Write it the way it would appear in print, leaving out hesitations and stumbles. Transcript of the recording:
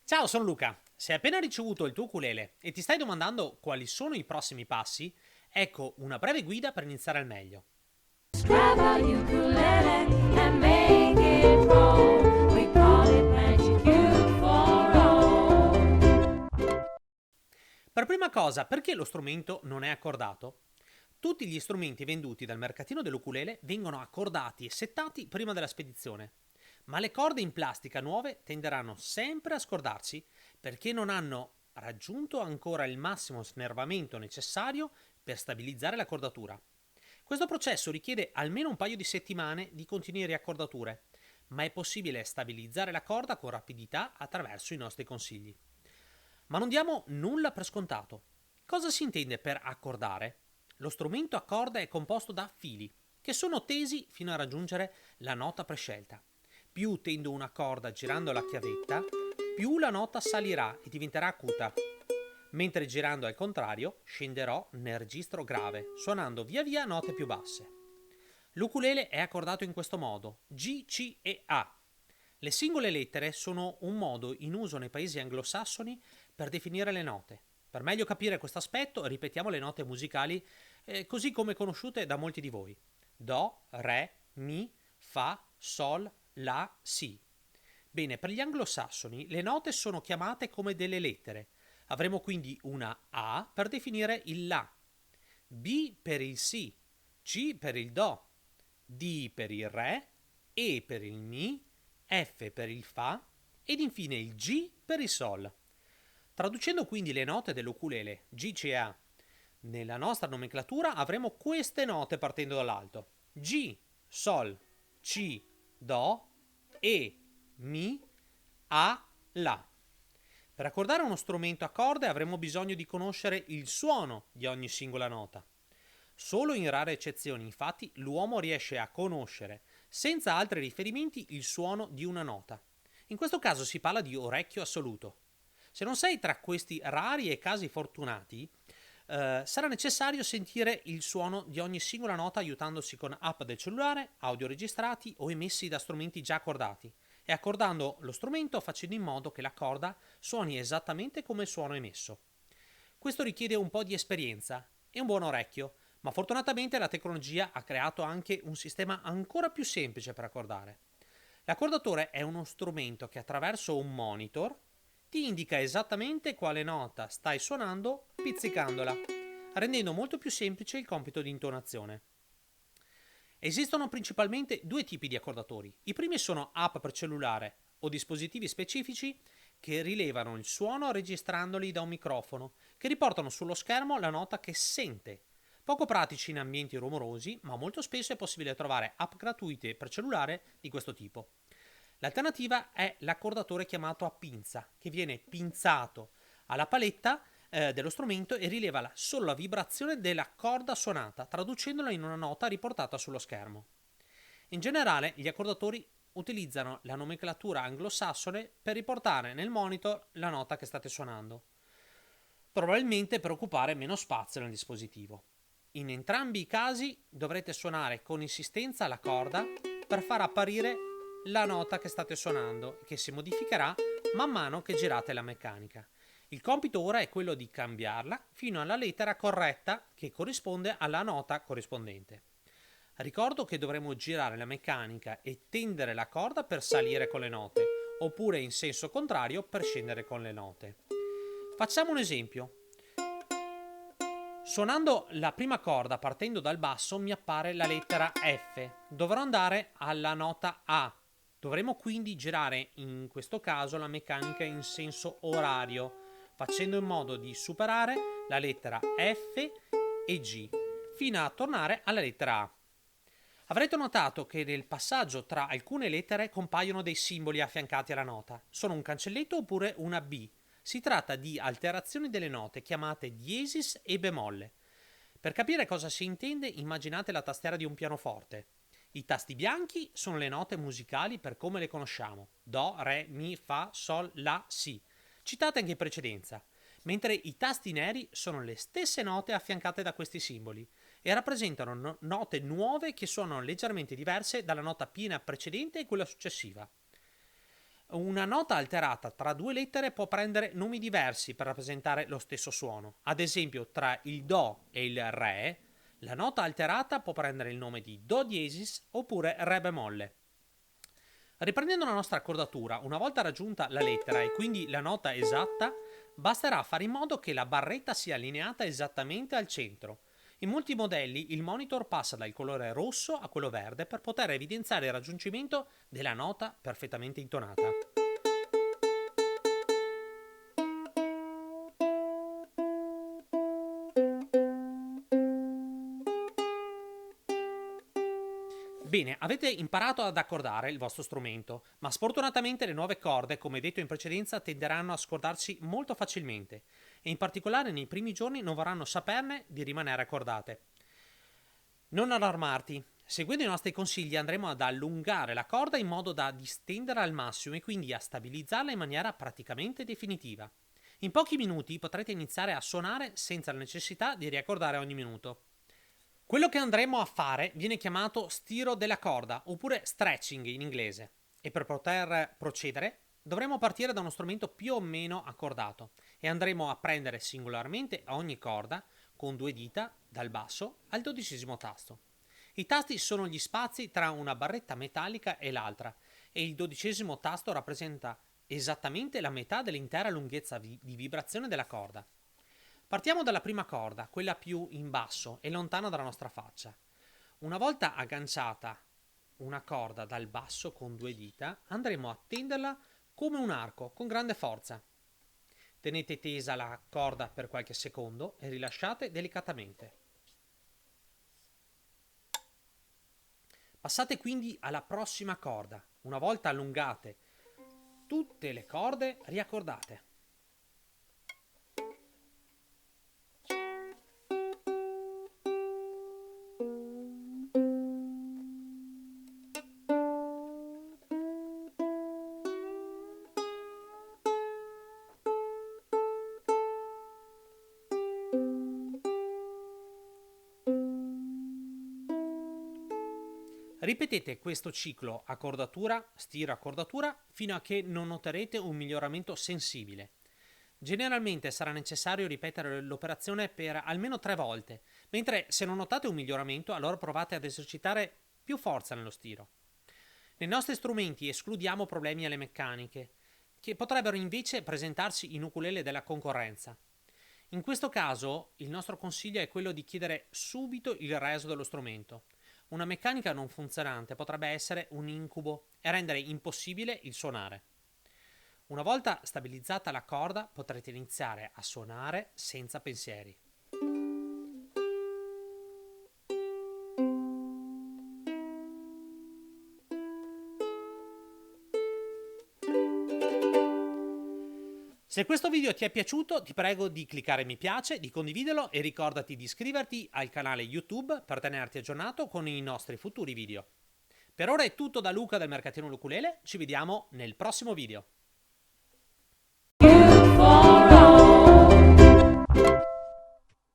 Ciao, sono Luca. Se hai appena ricevuto il tuo ukulele e ti stai domandando quali sono i prossimi passi, ecco una breve guida per iniziare al meglio. Grab a ukulele and make it roll. We call it Magic U for Roll. Per prima cosa, perché lo strumento non è accordato? Tutti gli strumenti venduti dal mercatino dell'ukulele vengono accordati e settati prima della spedizione, ma le corde in plastica nuove tenderanno sempre a scordarsi perché non hanno raggiunto ancora il massimo snervamento necessario per stabilizzare la cordatura. Questo processo richiede almeno un paio di settimane di continue riaccordature, ma è possibile stabilizzare la corda con rapidità attraverso i nostri consigli. Ma non diamo nulla per scontato. Cosa si intende per accordare? Lo strumento a corda è composto da fili, che sono tesi fino a raggiungere la nota prescelta. Più tendo una corda girando la chiavetta, più la nota salirà e diventerà acuta, mentre girando al contrario scenderò nel registro grave, suonando via via note più basse. L'ukulele è accordato in questo modo: G, C e A. Le singole lettere sono un modo in uso nei paesi anglosassoni per definire le note. Per meglio capire questo aspetto, ripetiamo le note musicali così come conosciute da molti di voi. Do, Re, Mi, Fa, Sol, La, Si. Bene, per gli anglosassoni le note sono chiamate come delle lettere. Avremo quindi una A per definire il La, B per il Si, C per il Do, D per il Re, E per il Mi, F per il Fa ed infine il G per il Sol. Traducendo quindi le note dell'ukulele G, C e A nella nostra nomenclatura avremo queste note partendo dall'alto: G, Sol, C, Do, E, Mi, A, La. Per accordare uno strumento a corde avremo bisogno di conoscere il suono di ogni singola nota. Solo in rare eccezioni, infatti, l'uomo riesce a conoscere, senza altri riferimenti, il suono di una nota. In questo caso si parla di orecchio assoluto. Se non sei tra questi rari e casi fortunati, sarà necessario sentire il suono di ogni singola nota aiutandosi con app del cellulare, audio registrati o emessi da strumenti già accordati e accordando lo strumento facendo in modo che la corda suoni esattamente come il suono emesso. Questo richiede un po' di esperienza e un buon orecchio, ma fortunatamente la tecnologia ha creato anche un sistema ancora più semplice per accordare. L'accordatore è uno strumento che attraverso un monitor ti indica esattamente quale nota stai suonando pizzicandola, rendendo molto più semplice il compito di intonazione. Esistono principalmente due tipi di accordatori. I primi sono app per cellulare o dispositivi specifici che rilevano il suono registrandoli da un microfono, che riportano sullo schermo la nota che sente. Poco pratici in ambienti rumorosi, ma molto spesso è possibile trovare app gratuite per cellulare di questo tipo. L'alternativa è l'accordatore chiamato a pinza, che viene pinzato alla paletta dello strumento e rileva solo la vibrazione della corda suonata, traducendola in una nota riportata sullo schermo. In generale, gli accordatori utilizzano la nomenclatura anglosassone per riportare nel monitor la nota che state suonando, probabilmente per occupare meno spazio nel dispositivo. In entrambi i casi dovrete suonare con insistenza la corda per far apparire la nota che state suonando, che si modificherà man mano che girate la meccanica. Il compito ora è quello di cambiarla fino alla lettera corretta che corrisponde alla nota corrispondente. Ricordo che dovremo girare la meccanica e tendere la corda per salire con le note, oppure in senso contrario per scendere con le note. Facciamo un esempio. Suonando la prima corda partendo dal basso mi appare la lettera F. Dovrò andare alla nota A. Dovremo quindi girare in questo caso la meccanica in senso orario, facendo in modo di superare la lettera F e G, fino a tornare alla lettera A. Avrete notato che nel passaggio tra alcune lettere compaiono dei simboli affiancati alla nota. Sono un cancelletto oppure una B. Si tratta di alterazioni delle note chiamate diesis e bemolle. Per capire cosa si intende, immaginate la tastiera di un pianoforte. I tasti bianchi sono le note musicali per come le conosciamo: Do, Re, Mi, Fa, Sol, La, Si, citate anche in precedenza, mentre i tasti neri sono le stesse note affiancate da questi simboli e rappresentano note nuove che suonano leggermente diverse dalla nota piena precedente e quella successiva. Una nota alterata tra due lettere può prendere nomi diversi per rappresentare lo stesso suono. Ad esempio, tra il Do e il Re, la nota alterata può prendere il nome di Do diesis oppure Re bemolle. Riprendendo la nostra accordatura, una volta raggiunta la lettera e quindi la nota esatta, basterà fare in modo che la barretta sia allineata esattamente al centro. In molti modelli il monitor passa dal colore rosso a quello verde per poter evidenziare il raggiungimento della nota perfettamente intonata. Bene, avete imparato ad accordare il vostro strumento, ma sfortunatamente le nuove corde, come detto in precedenza, tenderanno a scordarsi molto facilmente e in particolare nei primi giorni non vorranno saperne di rimanere accordate. Non allarmarti. Seguendo i nostri consigli andremo ad allungare la corda in modo da distenderla al massimo e quindi a stabilizzarla in maniera praticamente definitiva. In pochi minuti potrete iniziare a suonare senza la necessità di riaccordare ogni minuto. Quello che andremo a fare viene chiamato stiro della corda, oppure stretching in inglese, e per poter procedere dovremo partire da uno strumento più o meno accordato e andremo a prendere singolarmente ogni corda con due dita dal basso al 12° tasto. I tasti sono gli spazi tra una barretta metallica e l'altra e il 12° tasto rappresenta esattamente la metà dell'intera lunghezza di vibrazione della corda. Partiamo dalla prima corda, quella più in basso e lontana dalla nostra faccia. Una volta agganciata una corda dal basso con due dita, andremo a tenderla come un arco, con grande forza. Tenete tesa la corda per qualche secondo e rilasciate delicatamente. Passate quindi alla prossima corda. Una volta allungate tutte le corde, riaccordate. Ripetete questo ciclo accordatura, stiro accordatura fino a che non noterete un miglioramento sensibile. Generalmente sarà necessario ripetere l'operazione per almeno 3 volte, mentre se non notate un miglioramento allora provate ad esercitare più forza nello stiro. Nei nostri strumenti escludiamo problemi alle meccaniche, che potrebbero invece presentarsi in ukulele della concorrenza. In questo caso il nostro consiglio è quello di chiedere subito il reso dello strumento. Una meccanica non funzionante potrebbe essere un incubo e rendere impossibile il suonare. Una volta stabilizzata la corda potrete iniziare a suonare senza pensieri. Se questo video ti è piaciuto, ti prego di cliccare mi piace, di condividerlo e ricordati di iscriverti al canale YouTube per tenerti aggiornato con i nostri futuri video. Per ora è tutto da Luca del Mercatino Ukulele, ci vediamo nel prossimo video.